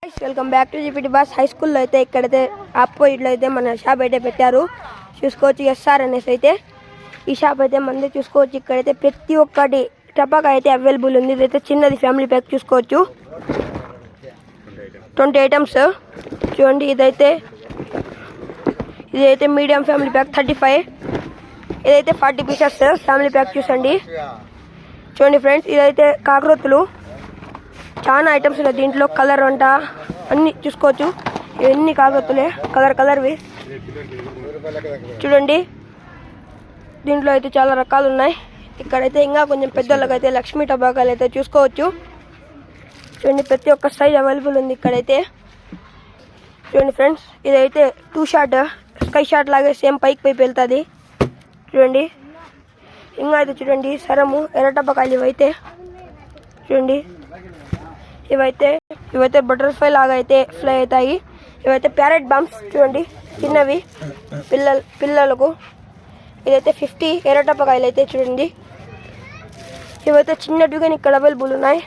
Welcome back to GPT boss. High స్కూల్లో అయితే ఇక్కడైతే ఆపోజిట్లో అయితే మన షాప్ అయితే పెట్టారు. చూసుకోవచ్చు ఎస్ఆర్ అనేసి అయితే ఈ షాప్ అయితే మనది. చూసుకోవచ్చు ఇక్కడైతే ప్రతి ఒక్కటి టపాకా అయితే అవైలబుల్ ఉంది. ఇదైతే చిన్నది ఫ్యామిలీ ప్యాక్ చూసుకోవచ్చు, 20 ఐటమ్స్ చూడండి. ఇదైతే మీడియం ఫ్యామిలీ ప్యాక్ 35, ఇదైతే 40 పీసెస్ ఫ్యామిలీ ప్యాక్ చూసండి. చూడండి ఫ్రెండ్స్, ఇదైతే కాకరొత్తులు చాలా ఐటమ్స్ ఉన్నాయి దీంట్లో. కలర్ వంట అన్ని చూసుకోవచ్చు. ఇవన్నీ కాకరొత్తులే, కలర్వి చూడండి. దీంట్లో అయితే చాలా రకాలు ఉన్నాయి. ఇక్కడైతే ఇంకా కొంచెం పెద్దోళ్ళకైతే లక్ష్మీ టబాకాలు అయితే చూసుకోవచ్చు. చూడండి ప్రతి ఒక్క సైజ్ అవైలబుల్ ఉంది ఇక్కడైతే. చూడండి ఫ్రెండ్స్, ఇదైతే 2 షార్ట్ స్కై షార్ట్ లాగే సేమ్ పైకి వెళ్తుంది చూడండి. ఇంకా అయితే చూడండి సరము ఎర్ర టబాకాయలు ఇవైతే చూడండి. ఇవైతే బటర్ఫ్లై లాగా అయితే ఫ్లై అవుతాయి. ఇవైతే ప్యారెట్ బాంబ్స్ చూడండి, చిన్నవి పిల్లలకు. ఇదైతే 50 ఎర్ర టపాకాయలు అయితే చూడండి. ఇవైతే చిన్నటివి కానీ ఇక్కడ అవైలబుల్ ఉన్నాయి.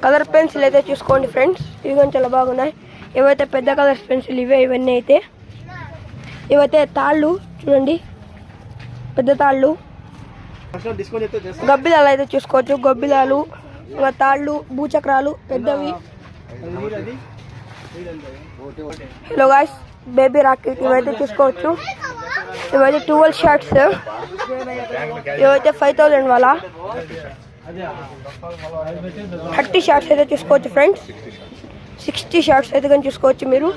కలర్ పెన్సిల్ అయితే చూసుకోండి ఫ్రెండ్స్, ఇవి కానీ చాలా బాగున్నాయి. ఇవైతే పెద్ద కలర్ పెన్సిల్ ఇవన్నీ అయితే. ఇవైతే తాళ్ళు చూడండి, పెద్ద తాళ్ళు. గబ్బిలాలు అయితే చూసుకోవచ్చు, గబ్బిలాలు, తాళ్ళు, భూచక్రాలు పెద్దవి. హలో గాయ్స్, బేబీ రాకెట్ ఇవైతే చూసుకోవచ్చు. ఇవైతే 12 షార్ట్స్, ఇవైతే 5000 వాళ్ళ. 30 షార్ట్స్ అయితే చూసుకోవచ్చు ఫ్రెండ్స్. 60 షార్ట్స్ అయితే కానీ చూసుకోవచ్చు మీరు.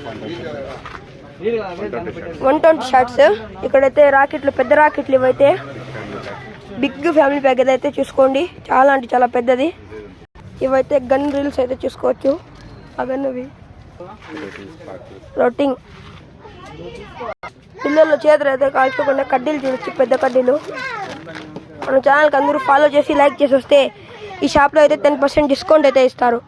120 షార్ట్స్. ఇక్కడైతే రాకెట్లు, పెద్ద రాకెట్లు ఇవైతే బిగ్ ఫ్యామిలీ ప్యాక్ అయితే చూసుకోండి, చాలా అంటే చాలా పెద్దది. ఇవైతే గన్ రీల్స్ అయితే చూసుకోవచ్చు. ఆ గన్నువి రొట్టింగ్ పిల్లలు చేతులు అయితే కాల్చుకోకుండా కడ్డీలు చూడొచ్చు, పెద్ద కడ్డీలు. మన ఛానల్కి అందరూ ఫాలో చేసి లైక్ చేసి వస్తే ఈ షాప్లో అయితే 10% డిస్కౌంట్ అయితే ఇస్తారు.